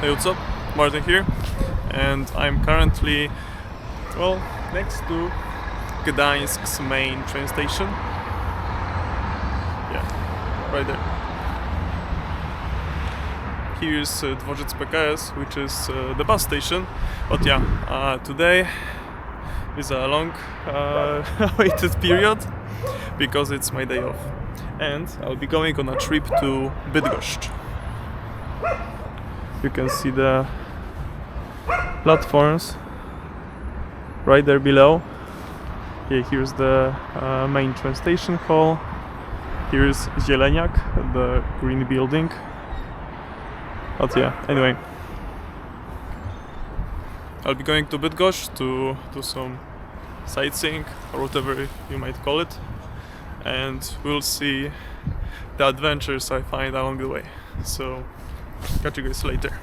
Hey, what's up? Martin here, and I'm currently, well, next to Gdańsk's main train station. Yeah, right there. Here's Dworzec PKS, which is the bus station. But yeah, today is a long awaited period because it's my day off, and I'll be going on a trip to Bydgoszcz. You can see the platforms right there below. Yeah, here's the main train station hall. Here's Zieleniak, the green building. But yeah, anyway, I'll be going to Bydgoszcz to do some sightseeing or whatever you might call it, and we'll see the adventures I find along the way. So catch you guys later.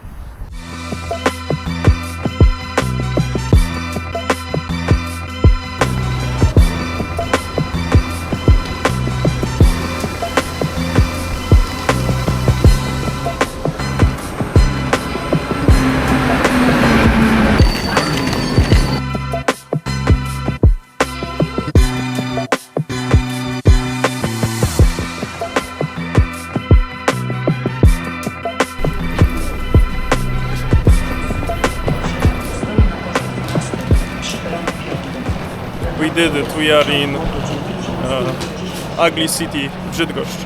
We did it. We are in ugly city Brzydgoszcz,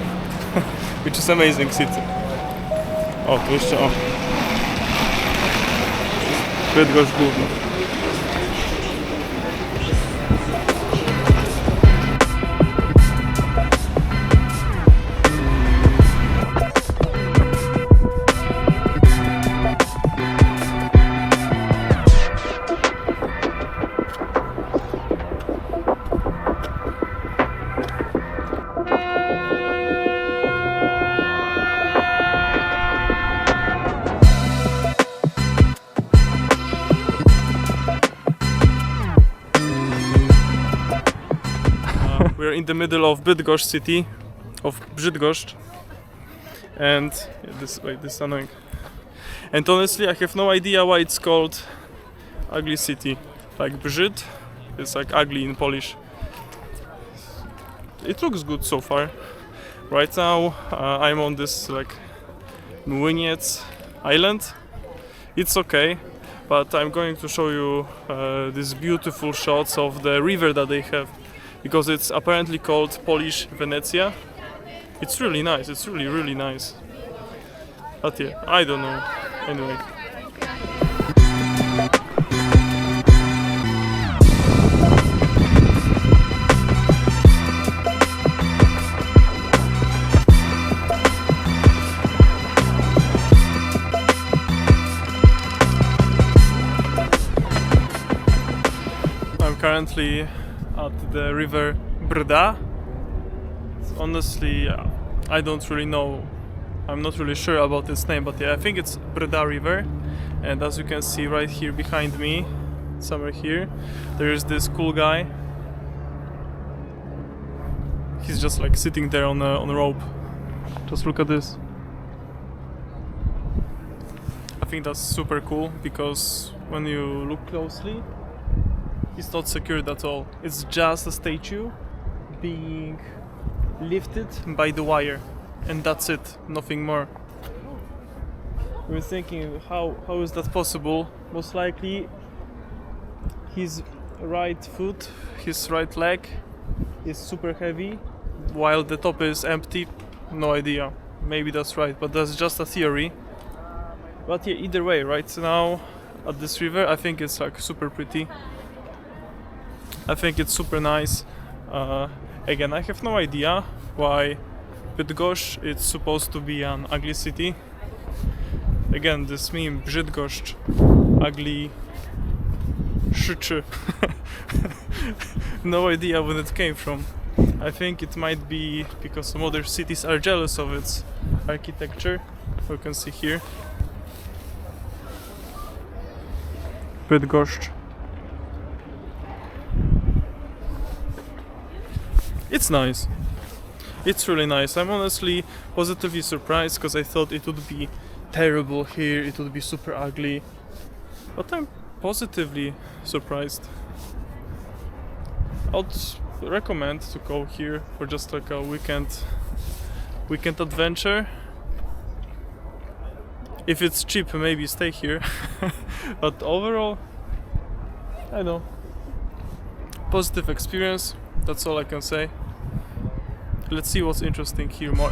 which is amazing city. O, tu jeszcze o. Bydgoszcz gówno. We're in the middle of Bydgoszcz city, of Brzydgoszcz, and this is annoying. And honestly, I have no idea why it's called ugly city. Like Brzyd, it's like ugly in Polish. It looks good so far. Right now, I'm on this like Venice island. It's okay, but I'm going to show you these beautiful shots of the river that they have, because it's apparently called Polish Venetia. It's really nice, it's really nice. But yeah, I don't know. Anyway. I'm currently at the river Brda. Honestly, I don't really know. I'm not really sure about its name, but yeah, I think it's Brda River. And as you can see right here behind me, somewhere here, there is this cool guy. He's just like sitting there on a rope. Just look at this. I think that's super cool because when you look closely, it's not secured at all. It's just a statue being lifted by the wire, and that's it, nothing more. We're thinking, how is that possible? Most likely his right foot, his right leg is super heavy while the top is empty. No idea, maybe that's right, but that's just a theory. But yeah, either way, right now at this river, I think it's like super pretty. I think it's super nice. Again, I have no idea why Bydgoszcz is supposed to be an ugly city. Again, this meme, Brzydgoszcz, ugly szyczy. No idea where it came from. I think it might be because some other cities are jealous of its architecture. You can see here. Bydgoszcz. It's nice. It's really nice. I'm honestly positively surprised because I thought it would be terrible here, it would be super ugly. But I'm positively surprised. I'd recommend to go here for just like a weekend adventure. If it's cheap, maybe stay here. But overall, I know, positive experience, that's all I can say. Let's see what's interesting here more.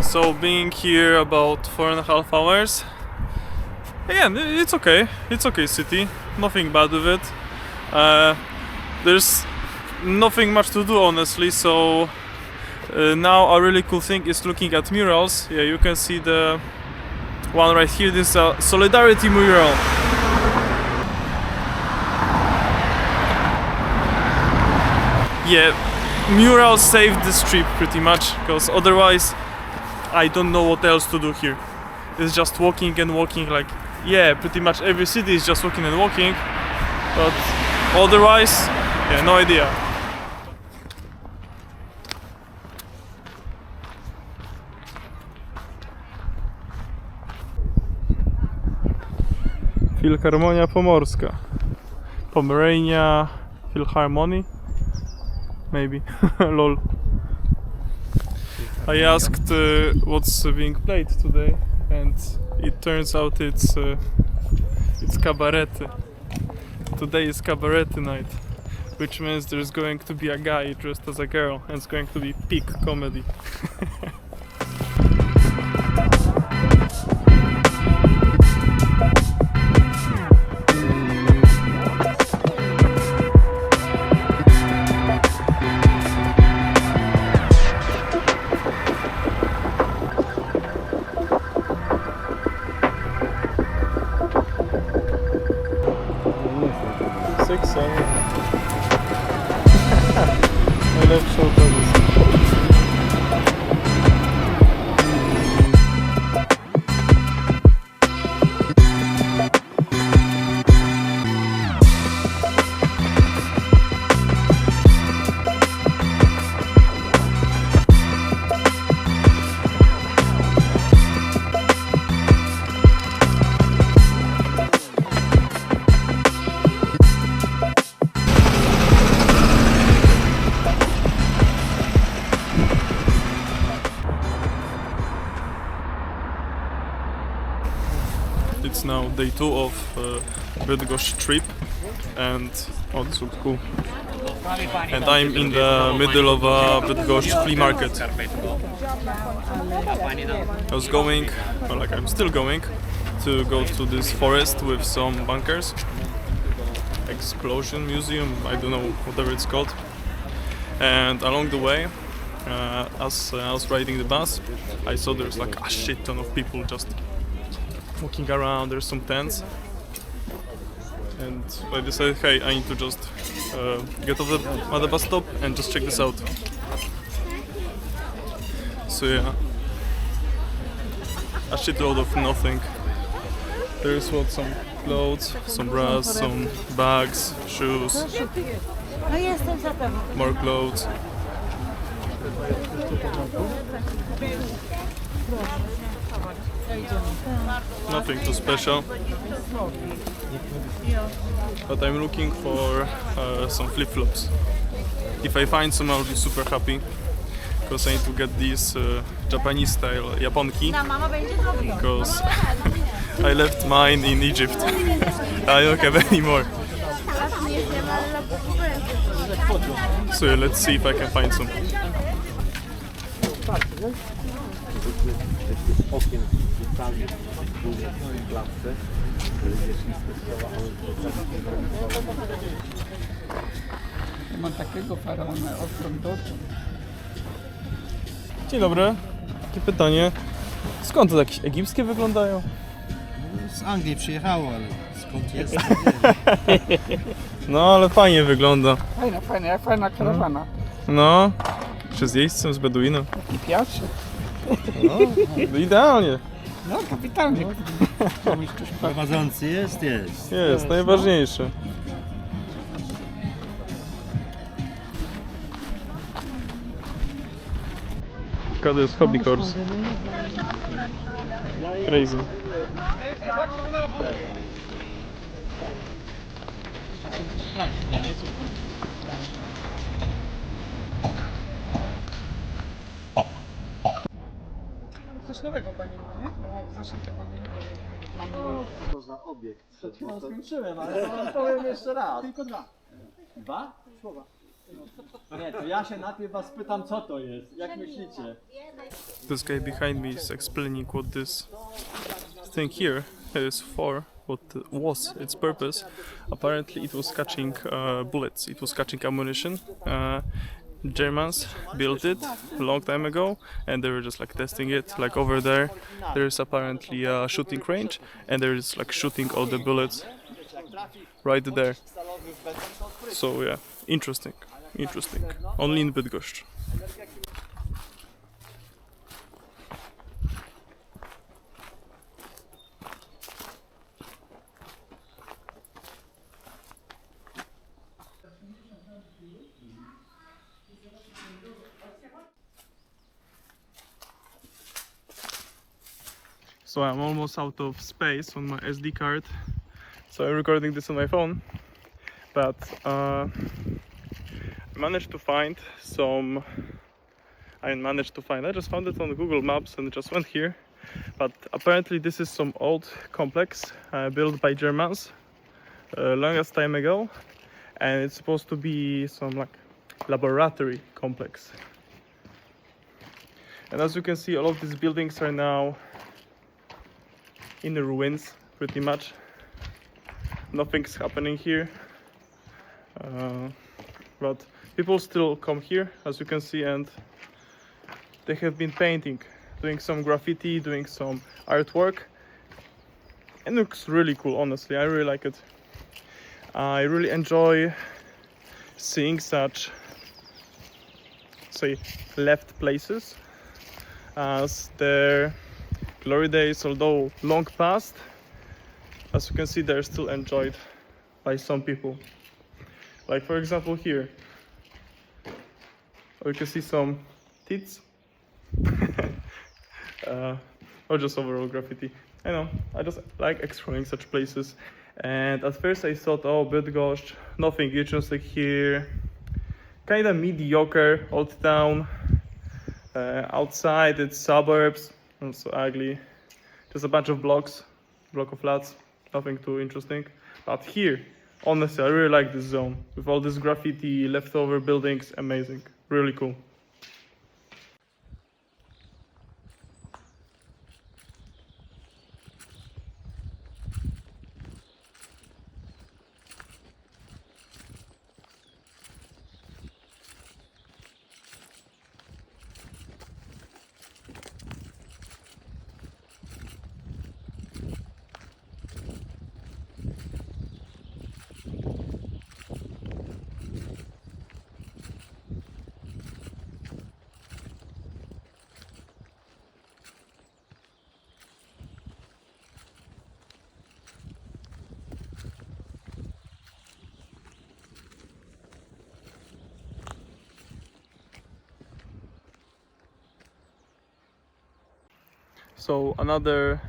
So being here about 4.5 hours, again, it's okay. It's okay city, nothing bad with it. There's nothing much to do honestly, so now a really cool thing is looking at murals. Yeah, you can see the one right here, this is a solidarity mural. Yeah, murals saved this trip pretty much, because otherwise I don't know what else to do here. It's just walking and walking, like, yeah, pretty much every city is just walking and walking, but otherwise, yeah, no idea. Filharmonia Pomorska. Pomerania Philharmony? Maybe. Lol. I asked what's being played today, and it turns out it's cabaret. Today is cabaret night, which means there's going to be a guy dressed as a girl, and it's going to be peak comedy. Najlepsze autobusy. It's now day 2 of Bydgoszcz trip, and oh, this looks cool. And I'm in the middle of a Bydgoszcz flea market. I was going, or like I'm still going, to go to this forest with some bunkers. Explosion museum, I don't know, whatever it's called. And along the way, as I was riding the bus, I saw there's like a shit ton of people just walking around. There's some tents, and I decided, hey, I need to just get off at the bus stop and just check this out. So yeah, a shitload of nothing. There's what, some clothes, some bras, some bags, shoes, more clothes. Nothing too special, but I'm looking for some flip-flops. If I find some, I'll be super happy, because I need to get these Japanese style Japonki, because I left mine in Egypt. I don't have any more. So yeah, let's see if I can find some. Jesteśmy z okien w sali w klatce, gdzieś z kościoła, Ja mam takiego faraona odtąd dotąd. Dzień dobry. Takie pytanie. Skąd to jakieś egipskie wyglądają? z Anglii przyjechało, ale skąd jest? No, ale fajnie wygląda. Fajna, fajna, jak fajna karawana. No, czy z jeźdźcem, z beduinem. I piasze. No, idealnie. No, kapitalnie. Prowadzący jest? Jest. Jest, najważniejsze. God, jest hobby course. Crazy. Coś nowego pani ma, nie? Zawsze tego nie Można obiekt. Skończyłem, ale powiem jeszcze raz. Tylko dwa. Dwa? Słowa. Nie, to ja się najpierw was pytam, co to jest. Jak myślicie? This guy behind me is explaining what this thing here is for, what was its purpose. Apparently it was catching bullets, it was catching ammunition. Germans built it a long time ago and they were just like testing it. Like over there, there's apparently a shooting range and they're just like shooting all the bullets right there. So yeah, interesting, interesting. Only in Bydgoszcz. So I'm almost out of space on my SD card, so I'm recording this on my phone, but I managed to find some, I just found it on Google Maps and just went here, but apparently this is some old complex built by Germans longest time ago, and it's supposed to be some like laboratory complex. And as you can see, all of these buildings are now in the ruins, pretty much. Nothing's happening here, but people still come here, as you can see, and they have been painting, doing some graffiti, doing some artwork, and it looks really cool. Honestly, I really like it. I really enjoy seeing such, say, left places, as their glory days, although long past, as you can see, they're still enjoyed by some people. Like for example here, you can see some tits, or just overall graffiti. I know, I just like exploring such places. And at first I thought, oh, Bydgoszcz, nothing interesting here, kind of mediocre old town. Outside it's suburbs, not so ugly, just a bunch of block of flats, nothing too interesting. But here, honestly, I really like this zone with all this graffiti, leftover buildings. Amazing, really cool. So another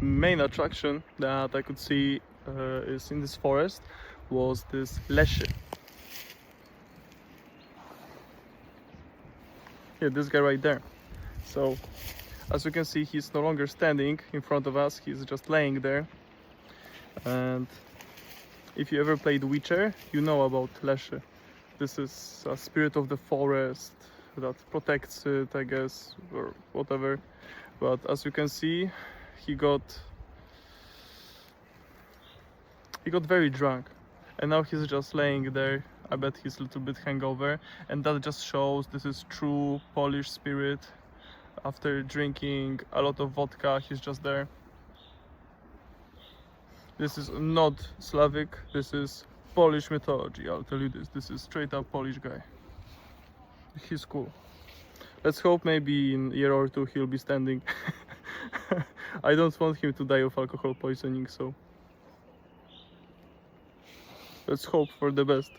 main attraction that I could see is in this forest was this lesie. Yeah, this guy right there. So as you can see, he's no longer standing in front of us, he's just laying there. And if you ever played Witcher, you know about lesie. This is a spirit of the forest that protects it, I guess, or whatever. but as you can see, he got very drunk, and now he's just laying there. I bet he's a little bit hangover, and that just shows this is true Polish spirit. After drinking a lot of vodka, he's just there. This is not Slavic, this is Polish mythology, I'll tell you this. This is straight up Polish guy. He's cool. Let's hope maybe in a year or two he'll be standing. I don't want him to die of alcohol poisoning, so let's hope for the best.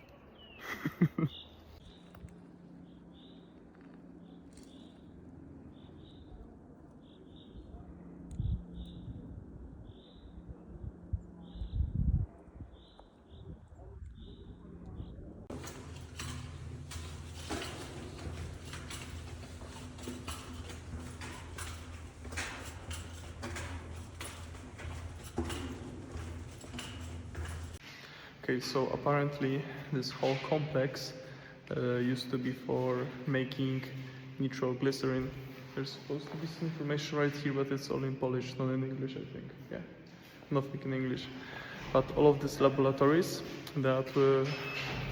Okay, so apparently this whole complex used to be for making nitroglycerin. There's supposed to be some information right here, but it's all in Polish, not in English, I think. Yeah, nothing in English. But all of these laboratories that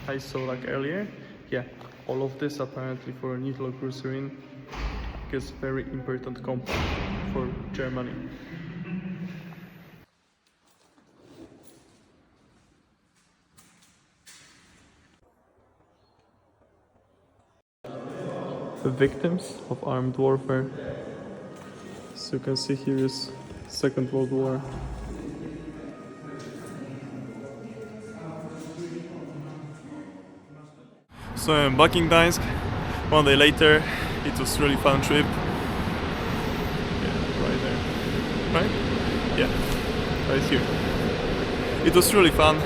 I saw like earlier, yeah, all of this apparently for nitroglycerin is very important compound for Germany. The victims of armed warfare. So you can see here is Second World War. So I'm back in Gdańsk. One day later, it was really fun trip. Yeah, right there. Right? Yeah, right here. It was really fun.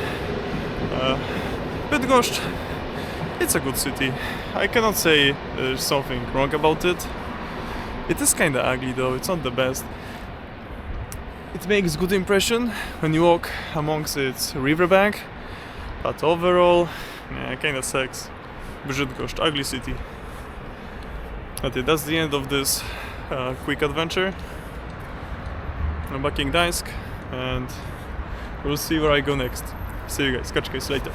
Bydgoszcz, it's a good city. I cannot say there's something wrong about it. It is kinda ugly though, it's not the best. It makes good impression when you walk amongst its riverbank, but overall, yeah, kinda sucks. Brzydgoszcz, ugly city. Okay, that's the end of this quick adventure. I'm back in Gdańsk and we'll see where I go next. See you guys, catch you guys later.